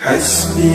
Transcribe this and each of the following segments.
حسبي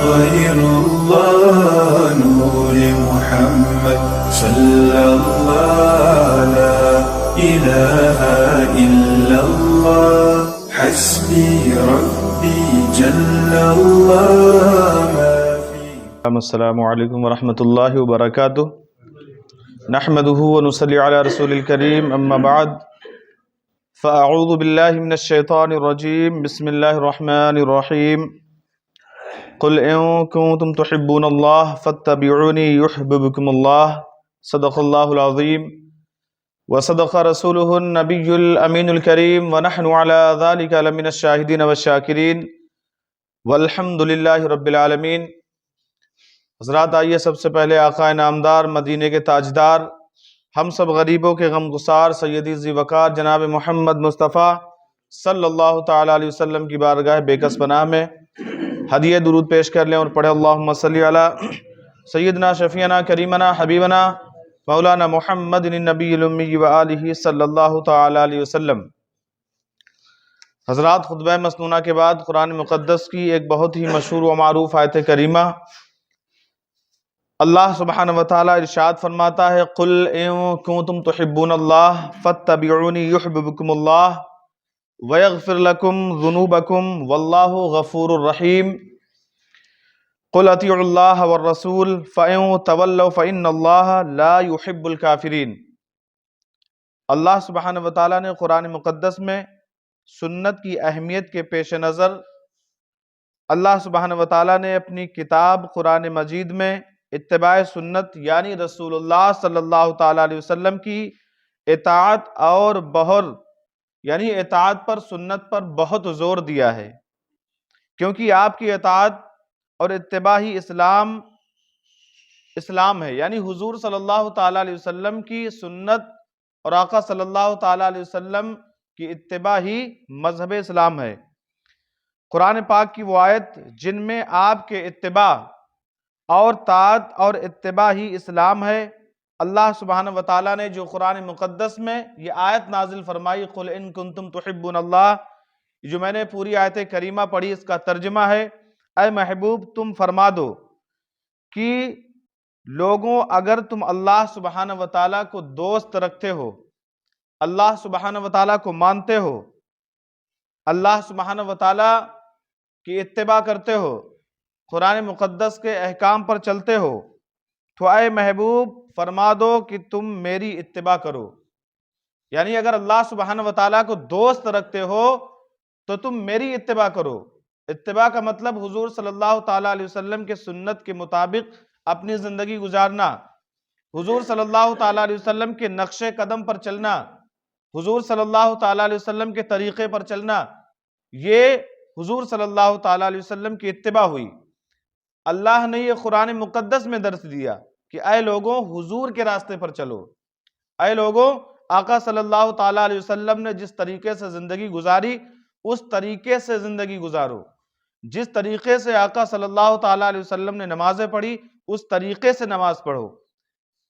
غير الله نور محمد صلى الله لا إله إلا الله حسبي ربي جل الله ما في السلام علیکم ورحمۃ اللہ وبرکاتہ نحمده ونصلی علی رسول الکریم اما بعد فاعوذ باللہ من الشیطان الرجیم بسم اللہ الرحمن الرحیم قل ان کنتم تحبون اللہ فاتبعونی یحببکم اللہ صدق اللہ العظیم وصدق رسولہ النبی الامین الکریم ونحن علی ذلک لمن الشاہدین والشاکرین والحمد للہ رب العالمین۔ حضرات، آئیے سب سے پہلے آقا نامدار مدینے کے تاجدار ہم سب غریبوں کے غم گسار سیدی ذی وقار جناب محمد مصطفیٰ صلی اللہ تعالیٰ علیہ وسلم کی بارگاہ بے کس پناہ میں ہدیہ درود پیش کر لیں اور پڑھے اللہم صلی علی سیدنا شفیعنا کریمنا حبیبنا مولانا محمد النبی الامی وآلہ صلی اللہ تعالیٰ علیہ وسلم۔ حضرات، خطبہ مسنونہ کے بعد قرآن مقدس کی ایک بہت ہی مشہور و معروف آیت کریمہ اللہ سبحانہ وتعالی ارشاد فرماتا ہے قل ان کنتم تحبون اللہ فاتبعونی یحببکم اللہ ویغفر لکم ذنوبکم واللہ غفور الرحیم قل اطیعوا اللہ والرسول فإن تولوا فإن اللہ لا يحب الکافرین۔ اللہ سبحانہ وتعالی نے قرآن مقدس میں سنت کی اہمیت کے پیش نظر اللہ سبحانہ وتعالی نے اپنی کتاب قرآن مجید میں اتباع سنت یعنی رسول اللہ صلی اللہ تعالیٰ علیہ وسلم کی اطاعت اور یعنی اطاعت پر سنت پر بہت زور دیا ہے، کیونکہ آپ کی اطاعت اور اتباع ہی اسلام ہے، یعنی حضور صلی اللہ تعالیٰ علیہ وسلم کی سنت اور آقا صلی اللہ تعالیٰ علیہ وسلم کی اتباع ہی مذہب اسلام ہے۔ قرآن پاک کی وہ آیت جن میں آپ کے اتباع اور طاعت اور اتباع ہی اسلام ہے، اللہ سبحانہ وتعالیٰ نے جو قرآن مقدس میں یہ آیت نازل فرمائی قل ان کنتم تحبون اللہ، جو میں نے پوری آیت کریمہ پڑھی، اس کا ترجمہ ہے اے محبوب تم فرما دو کہ لوگوں اگر تم اللہ سبحانہ وتعالیٰ کو دوست رکھتے ہو، اللہ سبحانہ وتعالیٰ کو مانتے ہو، اللہ سبحانہ وتعالیٰ کی اتباع کرتے ہو، قرآن مقدس کے احکام پر چلتے ہو، تو اے محبوب فرما دو کہ تم میری اتباع کرو۔ یعنی اگر اللہ سبحانہ وتعالیٰ کو دوست رکھتے ہو تو تم میری اتباع کرو۔ اتباع کا مطلب حضور صلی اللہ تعالیٰ علیہ وسلم کے سنت کے مطابق اپنی زندگی گزارنا، حضور صلی اللہ تعالیٰ علیہ وسلم کے نقش قدم پر چلنا، حضور صلی اللہ تعالیٰ علیہ وسلم کے طریقے پر چلنا، یہ حضور صلی اللہ تعالیٰ علیہ وسلم کی اتباع ہوئی۔ اللہ نے یہ قرآن مقدس میں درس دیا کہ اے لوگوں حضور کے راستے پر چلو، اے لوگوں آقا صلی اللہ تعالیٰ علیہ وسلم نے جس طریقے سے زندگی گزاری اس طریقے سے زندگی گزارو، جس طریقے سے آقا صلی اللہ تعالیٰ علیہ وسلم نے نمازیں پڑھی اس طریقے سے نماز پڑھو،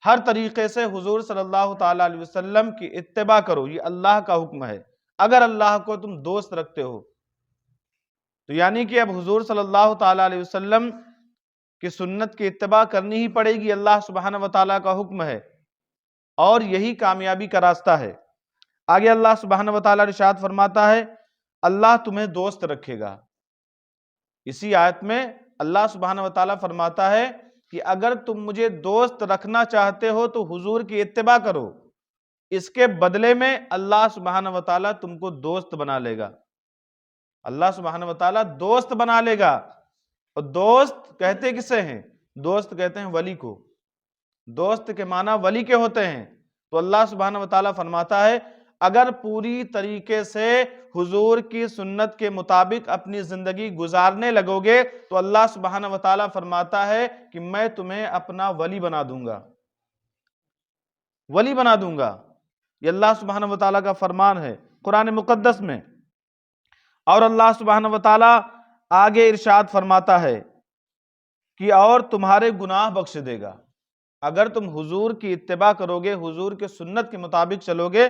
ہر طریقے سے حضور صلی اللہ تعالیٰ علیہ وسلم کی اتباع کرو، یہ اللہ کا حکم ہے۔ اگر اللہ کو تم دوست رکھتے ہو تو یعنی کہ اب حضور صلی اللہ تعالیٰ علیہ وسلم کہ سنت کی اتباع کرنی ہی پڑے گی، اللہ سبحانہ وتعالیٰ کا حکم ہے اور یہی کامیابی کا راستہ ہے۔ آگے اللہ سبحانہ وتعالیٰ ارشاد فرماتا ہے اللہ تمہیں دوست رکھے گا۔ اسی آیت میں اللہ سبحانہ وتعالیٰ فرماتا ہے کہ اگر تم مجھے دوست رکھنا چاہتے ہو تو حضور کی اتباع کرو، اس کے بدلے میں اللہ سبحانہ وتعالیٰ تم کو دوست بنا لے گا، اللہ سبحانہ وتعالیٰ دوست بنا لے گا۔ اور دوست کہتے کسے ہیں؟ دوست کہتے ہیں ولی کو، دوست کے معنی ولی کے ہوتے ہیں۔ تو اللہ سبحانہ وتعالیٰ فرماتا ہے اگر پوری طریقے سے حضور کی سنت کے مطابق اپنی زندگی گزارنے لگو گے تو اللہ سبحانہ وتعالیٰ فرماتا ہے کہ میں تمہیں اپنا ولی بنا دوں گا، ولی بنا دوں گا۔ یہ اللہ سبحانہ وتعالیٰ کا فرمان ہے قرآن مقدس میں۔ اور اللہ سبحانہ وتعالیٰ آگے ارشاد فرماتا ہے کہ اور تمہارے گناہ بخش دے گا۔ اگر تم حضور کی اتباع کرو گے، حضور کے سنت کے مطابق چلو گے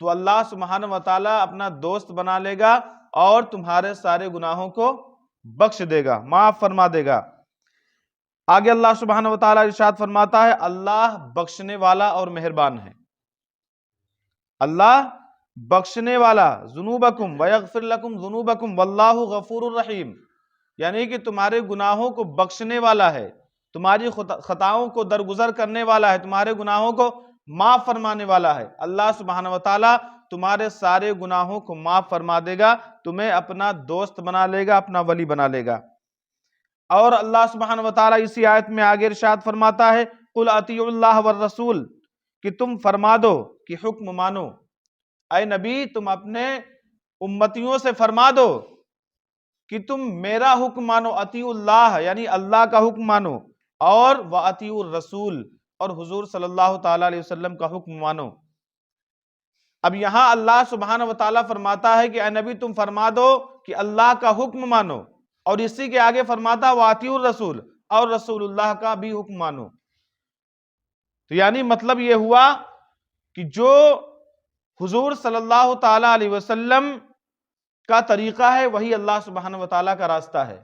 تو اللہ سبحانہ وتعالیٰ اپنا دوست بنا لے گا اور تمہارے سارے گناہوں کو بخش دے گا، معاف فرما دے گا۔ آگے اللہ سبحانہ وتعالیٰ ارشاد فرماتا ہے اللہ بخشنے والا اور مہربان ہے۔ اللہ بخشنے والا، ذنوبکم ویغفر لکم ذنوبکم واللہ غفور الرحیم، یعنی کہ تمہارے گناہوں کو بخشنے والا ہے، تمہاری خطاؤں کو درگزر کرنے والا ہے، تمہارے گناہوں کو معاف فرمانے والا ہے۔ اللہ سبحانہ وتعالیٰ تمہارے سارے گناہوں کو معاف فرما دے گا، تمہیں اپنا دوست بنا لے گا، اپنا ولی بنا لے گا۔ اور اللہ سبحانہ وتعالیٰ اسی آیت میں آگے ارشاد فرماتا ہے قُلْ اطیعوا اللہ والرسول، کہ تم فرما دو کہ حکم مانو، اے نبی تم اپنے امتیوں سے فرما دو کہ تم میرا حکم مانو، اطیعوا اللہ یعنی اللہ کا حکم مانو، اور وَأَطِيعُوا الرَّسُولَ اور حضور صلی اللہ تعالیٰ علیہ وسلم کا حکم مانو۔ اب یہاں اللہ سبحانہ وتعالیٰ فرماتا ہے کہ اے نبی تم فرما دو کہ اللہ کا حکم مانو، اور اسی کے آگے فرماتا وَأَطِيعُوا الرَّسُولَ اور رسول اللہ کا بھی حکم مانو۔ تو یعنی مطلب یہ ہوا کہ جو حضور صلی اللہ تعالیٰ علیہ وسلم کا طریقہ ہے وہی اللہ سبحانہ وتعالیٰ کا راستہ ہے۔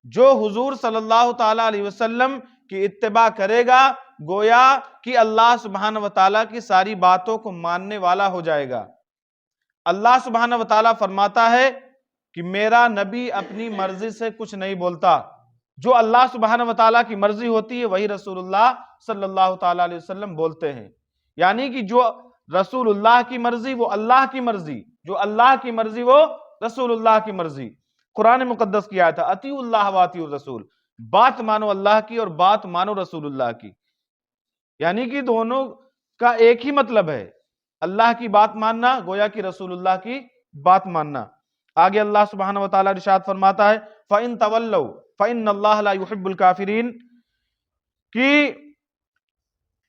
جو حضور صلی اللہ تعالیٰ علیہ وسلم کی اتباع کرے گا گویا کہ اللہ سبحانہ وتعالیٰ کی ساری باتوں کو ماننے والا ہو جائے گا۔ اللہ سبحانہ وتعالیٰ فرماتا ہے کہ میرا نبی اپنی مرضی سے کچھ نہیں بولتا، جو اللہ سبحانہ وتعالیٰ کی مرضی ہوتی ہے وہی رسول اللہ صلی اللہ تعالیٰ علیہ وسلم بولتے ہیں، یعنی کہ جو رسول اللہ کی مرضی وہ اللہ کی مرضی، جو اللہ کی مرضی وہ رسول اللہ کی مرضی۔ قرآن مقدس کی آیت ہے اطیعوا اللہ واطیعوا الرسول، بات مانو اللہ کی اور بات مانو رسول اللہ کی، یعنی کہ دونوں کا ایک ہی مطلب ہے، اللہ کی بات ماننا گویا کہ رسول اللہ کی بات ماننا۔ آگے اللہ سبحانہ وتعالیٰ ارشاد فرماتا ہے فَإِن تَوَلَّوْا فَإِنَّ اللَّهَ لَا يُحِبُّ الْكَافِرِينَ، کہ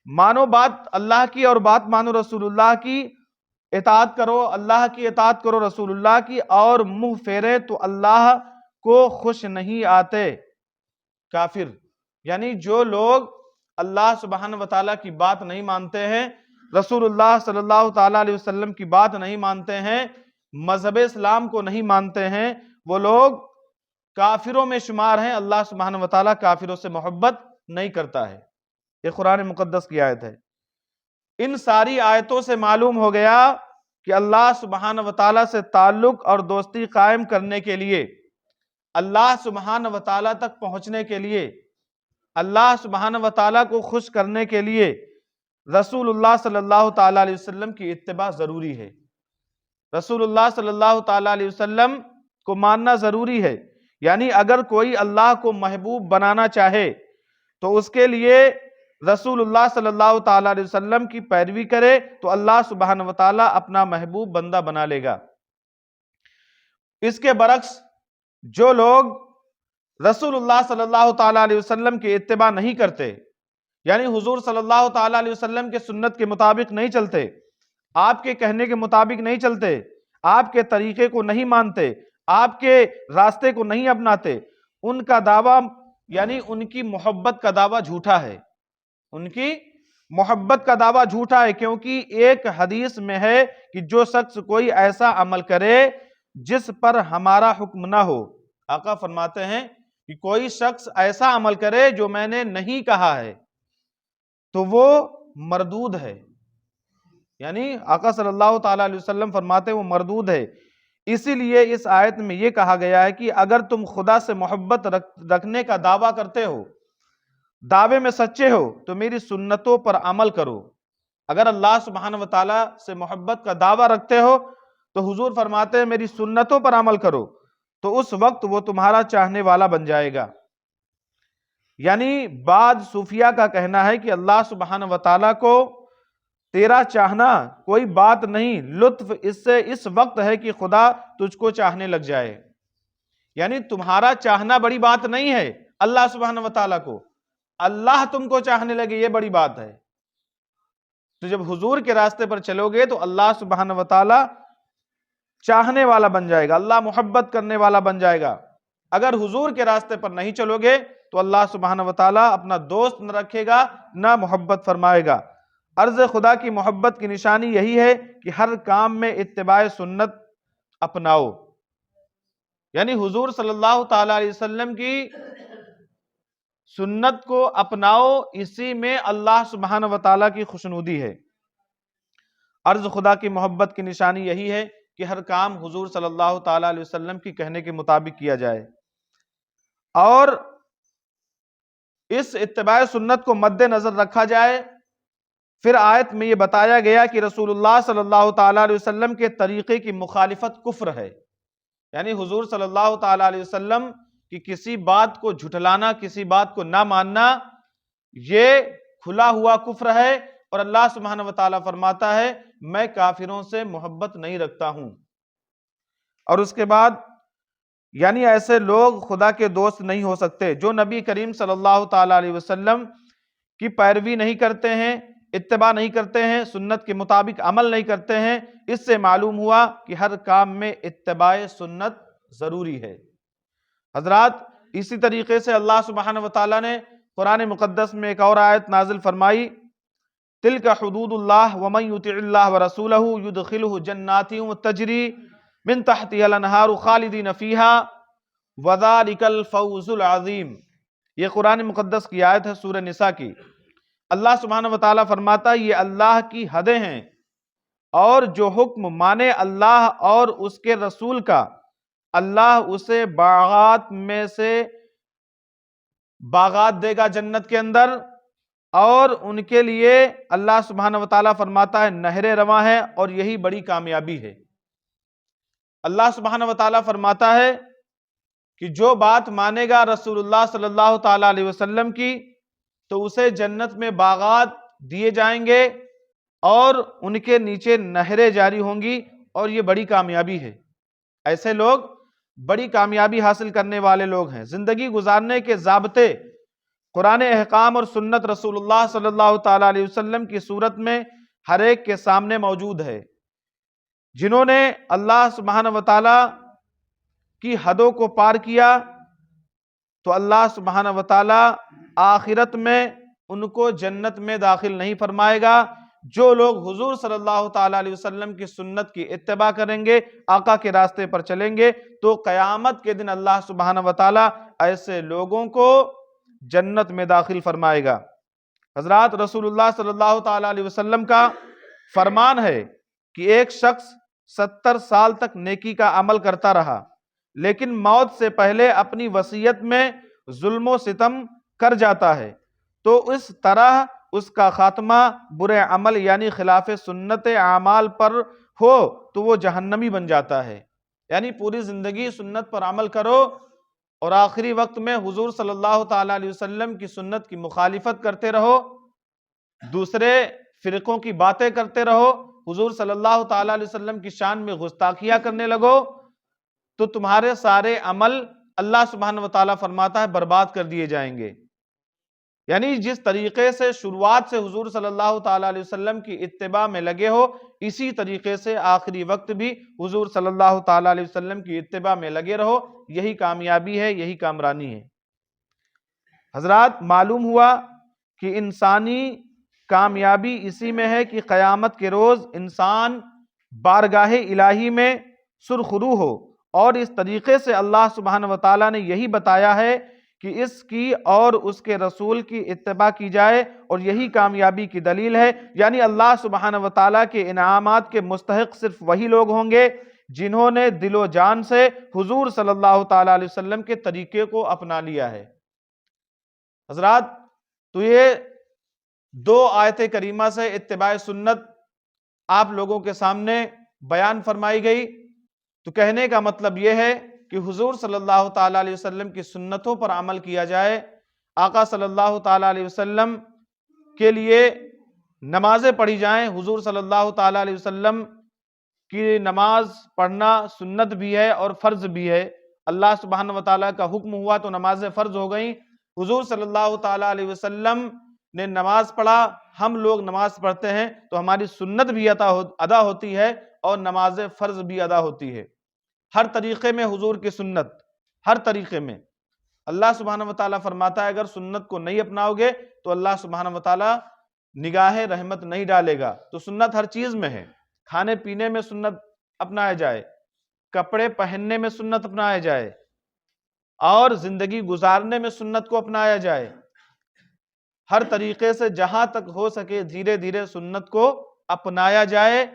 مانو بات اللہ کی اور بات مانو رسول اللہ کی، اطاعت کرو اللہ کی، اطاعت کرو رسول اللہ کی، اور منہ پھیرے تو اللہ کو خوش نہیں آتے کافر، یعنی جو لوگ اللہ سبحانہ وتعالیٰ کی بات نہیں مانتے ہیں، رسول اللہ صلی اللہ تعالیٰ علیہ وسلم کی بات نہیں مانتے ہیں، مذہب اسلام کو نہیں مانتے ہیں، وہ لوگ کافروں میں شمار ہیں۔ اللہ سبحانہ وتعالیٰ کافروں سے محبت نہیں کرتا ہے، یہ قرآن مقدس کی آیت ہے۔ ان ساری آیتوں سے معلوم ہو گیا کہ اللہ سبحانہ وتعالیٰ سے تعلق اور دوستی قائم کرنے کے لیے، اللہ سبحانہ وتعالیٰ تک پہنچنے کے لیے، اللہ سبحانہ وتعالیٰ کو خوش کرنے کے لیے رسول اللہ صلی اللہ تعالیٰ علیہ وسلم کی اتباع ضروری ہے۔ رسول اللہ صلی اللہ تعالیٰ علیہ وسلم کو ماننا ضروری ہے، یعنی اگر کوئی اللہ کو محبوب بنانا چاہے تو اس کے لیے رسول اللہ صلی اللہ تعالیٰ علیہ وسلم کی پیروی کرے تو اللہ سبحانہ وتعالیٰ اپنا محبوب بندہ بنا لے گا۔ اس کے برعکس جو لوگ رسول اللہ صلی اللہ تعالیٰ علیہ وسلم کی اتباع نہیں کرتے، یعنی حضور صلی اللہ تعالیٰ علیہ وسلم کے سنت کے مطابق نہیں چلتے، آپ کے کہنے کے مطابق نہیں چلتے، آپ کے طریقے کو نہیں مانتے، آپ کے راستے کو نہیں اپناتے، ان کا دعویٰ یعنی ان کی محبت کا دعویٰ جھوٹا ہے، ان کی محبت کا دعویٰ جھوٹا ہے، کیونکہ ایک حدیث میں ہے کہ جو شخص کوئی ایسا عمل کرے جس پر ہمارا حکم نہ ہو، آقا فرماتے ہیں کہ کوئی شخص ایسا عمل کرے جو میں نے نہیں کہا ہے تو وہ مردود ہے، یعنی آقا صلی اللہ تعالیٰ علیہ وسلم فرماتے ہیں وہ مردود ہے۔ اسی لیے اس آیت میں یہ کہا گیا ہے کہ اگر تم خدا سے محبت رکھنے کا دعویٰ کرتے ہو، دعوے میں سچے ہو تو میری سنتوں پر عمل کرو۔ اگر اللہ سبحانہ وتعالیٰ سے محبت کا دعویٰ رکھتے ہو تو حضور فرماتے ہیں میری سنتوں پر عمل کرو، تو اس وقت وہ تمہارا چاہنے والا بن جائے گا۔ یعنی بعض صوفیہ کا کہنا ہے کہ اللہ سبحانہ وتعالیٰ کو تیرا چاہنا کوئی بات نہیں، لطف اس سے اس وقت ہے کہ خدا تجھ کو چاہنے لگ جائے، یعنی تمہارا چاہنا بڑی بات نہیں ہے اللہ سبحانہ وتعالیٰ کو، اللہ تم کو چاہنے لگے یہ بڑی بات ہے۔ تو جب حضور کے راستے پر چلو گے تو اللہ سبحانہ وتعالیٰ چاہنے والا بن جائے گا، اللہ محبت کرنے والا بن جائے گا۔ اگر حضور کے راستے پر نہیں چلو گے تو اللہ سبحانہ وتعالیٰ اپنا دوست نہ رکھے گا، نہ محبت فرمائے گا۔ عرض خدا کی محبت کی نشانی یہی ہے کہ ہر کام میں اتباع سنت اپناؤ، یعنی حضور صلی اللہ تعالی علیہ وسلم کی سنت کو اپناؤ، اسی میں اللہ سبحانہ وتعالیٰ کی خوشنودی ہے۔ عرض خدا کی محبت کی نشانی یہی ہے کہ ہر کام حضور صلی اللہ تعالی علیہ وسلم کی کہنے کے مطابق کیا جائے، اور اس اتباع سنت کو مد نظر رکھا جائے۔ پھر آیت میں یہ بتایا گیا کہ رسول اللہ صلی اللہ تعالی علیہ وسلم کے طریقے کی مخالفت کفر ہے، یعنی حضور صلی اللہ تعالی علیہ وسلم کی کسی بات کو جھٹلانا، کسی بات کو نہ ماننا، یہ کھلا ہوا کفر ہے، اور اللہ سبحانہ وتعالیٰ فرماتا ہے میں کافروں سے محبت نہیں رکھتا ہوں۔ اور اس کے بعد یعنی ایسے لوگ خدا کے دوست نہیں ہو سکتے جو نبی کریم صلی اللہ تعالی علیہ وسلم کی پیروی نہیں کرتے ہیں، اتباع نہیں کرتے ہیں، سنت کے مطابق عمل نہیں کرتے ہیں۔ اس سے معلوم ہوا کہ ہر کام میں اتباع سنت ضروری ہے۔ حضرات، اسی طریقے سے اللہ سبحانہ وتعالیٰ نے قرآن مقدس میں ایک اور آیت نازل فرمائی، تِلْکَ حُدُودُ اللَّهِ وَمَن يُطِعِ اللَّهَ وَرَسُولَهُ يُدْخِلْهُ جَنَّاتٍ تَجْرِي مِن تَحْتِهَا الْأَنْهَارُ خَالِدِينَ فِيهَا وَذَلِكَ الْفَوْزُ الْعَظِيمُ۔ یہ قرآن مقدس کی آیت ہے سورہ نساء کی۔ اللہ سبحانہ وتعالیٰ فرماتا ہے یہ اللہ کی حدیں ہیں، اور جو حکم مانے اللہ اور اس کے رسول کا، اللہ اسے باغات میں سے باغات دے گا جنت کے اندر، اور ان کے لیے اللہ سبحانہ وتعالیٰ فرماتا ہے نہریں رواں ہیں، اور یہی بڑی کامیابی ہے۔ اللہ سبحانہ وتعالیٰ فرماتا ہے کہ جو بات مانے گا رسول اللہ صلی اللہ تعالیٰ علیہ وسلم کی، تو اسے جنت میں باغات دیے جائیں گے، اور ان کے نیچے نہریں جاری ہوں گی، اور یہ بڑی کامیابی ہے۔ ایسے لوگ بڑی کامیابی حاصل کرنے والے لوگ ہیں۔ زندگی گزارنے کے ضابطے قرآن احکام اور سنت رسول اللہ صلی اللہ تعالیٰ علیہ وسلم کی صورت میں ہر ایک کے سامنے موجود ہے۔ جنہوں نے اللہ سبحانہ وتعالیٰ کی حدوں کو پار کیا، تو اللہ سبحانہ وتعالیٰ آخرت میں ان کو جنت میں داخل نہیں فرمائے گا۔ جو لوگ حضور صلی اللہ تعالیٰ علیہ وسلم کی سنت کی اتباع کریں گے، آقا کے راستے پر چلیں گے، تو قیامت کے دن اللہ سبحانہ وتعالیٰ ایسے لوگوں کو جنت میں داخل فرمائے گا۔ حضرات، رسول اللہ صلی اللہ تعالیٰ علیہ وسلم کا فرمان ہے کہ ایک شخص 70 سال تک نیکی کا عمل کرتا رہا، لیکن موت سے پہلے اپنی وصیت میں ظلم و ستم کر جاتا ہے، تو اس طرح اس کا خاتمہ برے عمل یعنی خلاف سنت اعمال پر ہو تو وہ جہنمی بن جاتا ہے۔ یعنی پوری زندگی سنت پر عمل کرو، اور آخری وقت میں حضور صلی اللہ تعالیٰ علیہ وسلم کی سنت کی مخالفت کرتے رہو، دوسرے فرقوں کی باتیں کرتے رہو، حضور صلی اللہ تعالیٰ علیہ وسلم کی شان میں گستاخیاں کرنے لگو، تو تمہارے سارے عمل اللہ سبحانہ وتعالیٰ فرماتا ہے برباد کر دیے جائیں گے۔ یعنی جس طریقے سے شروعات سے حضور صلی اللہ تعالیٰ علیہ وسلم کی اتباع میں لگے ہو، اسی طریقے سے آخری وقت بھی حضور صلی اللہ تعالیٰ علیہ وسلم کی اتباع میں لگے رہو، یہی کامیابی ہے، یہی کامرانی ہے۔ حضرات، معلوم ہوا کہ انسانی کامیابی اسی میں ہے کہ قیامت کے روز انسان بارگاہ الہی میں سرخرو ہو، اور اس طریقے سے اللہ سبحانہ وتعالیٰ نے یہی بتایا ہے کہ اس کی اور اس کے رسول کی اتباع کی جائے، اور یہی کامیابی کی دلیل ہے۔ یعنی اللہ سبحانہ وتعالیٰ کے انعامات کے مستحق صرف وہی لوگ ہوں گے جنہوں نے دل و جان سے حضور صلی اللہ تعالیٰ علیہ وسلم کے طریقے کو اپنا لیا ہے۔ حضرات، تو یہ 2 آیت کریمہ سے اتباع سنت آپ لوگوں کے سامنے بیان فرمائی گئی۔ تو کہنے کا مطلب یہ ہے کہ حضور صلی اللہ تعالیٰ علیہ وسلم کی سنتوں پر عمل کیا جائے، آقا صلی اللہ تعالیٰ علیہ وسلم کے لیے نمازیں پڑھی جائیں۔ حضور صلی اللہ تعالیٰ علیہ وسلم کی نماز پڑھنا سنت بھی ہے اور فرض بھی ہے۔ اللہ سبحانہ وتعالیٰ کا حکم ہوا تو نمازیں فرض ہو گئیں۔ حضور صلی اللہ تعالیٰ علیہ وسلم نے نماز پڑھا، ہم لوگ نماز پڑھتے ہیں، تو ہماری سنت بھی ادا ہوتی ہے اور نماز فرض بھی ادا ہوتی ہے۔ ہر طریقے میں حضور کی سنت، ہر طریقے میں۔ اللہ سبحانہ وتعالیٰ فرماتا ہے اگر سنت کو نہیں اپناؤ گے تو اللہ سبحانہ وتعالیٰ نگاہ رحمت نہیں ڈالے گا۔ تو سنت ہر چیز میں ہے، کھانے پینے میں سنت اپنایا جائے، کپڑے پہننے میں سنت اپنایا جائے، اور زندگی گزارنے میں سنت کو اپنایا جائے۔ ہر طریقے سے جہاں تک ہو سکے دھیرے دھیرے سنت کو اپنایا جائے،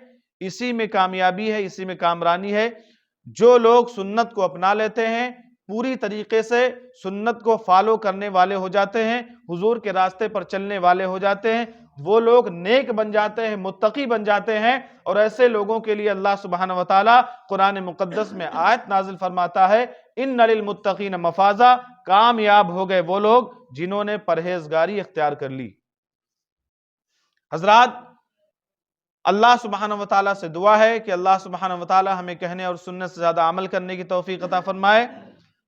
اسی میں کامیابی ہے، اسی میں کامرانی ہے۔ جو لوگ سنت کو اپنا لیتے ہیں، پوری طریقے سے سنت کو فالو کرنے والے ہو جاتے ہیں، حضور کے راستے پر چلنے والے ہو جاتے ہیں، وہ لوگ نیک بن جاتے ہیں، متقی بن جاتے ہیں، اور ایسے لوگوں کے لیے اللہ سبحانہ وتعالی قرآن مقدس میں آیت نازل فرماتا ہے، ان للمتقین مفازا، کامیاب ہو گئے وہ لوگ جنہوں نے پرہیزگاری اختیار کر لی۔ حضرات، اللہ سبحانہ وتعالیٰ سے دعا ہے کہ اللہ سبحانہ وتعالیٰ ہمیں کہنے اور سننے سے زیادہ عمل کرنے کی توفیق عطا فرمائے۔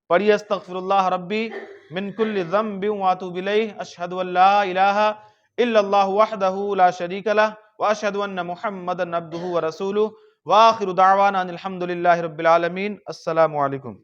پڑھیے استغفر اللہ ربی من کل ذنب واتوب الیہ، اشہد ان لا الہ الا اللہ وحدہ لا شریک لہ واشہد ان محمدا عبدہ ورسولہ، وآخر دعوانا ان الحمد للہ رب العالمین۔ السلام علیکم۔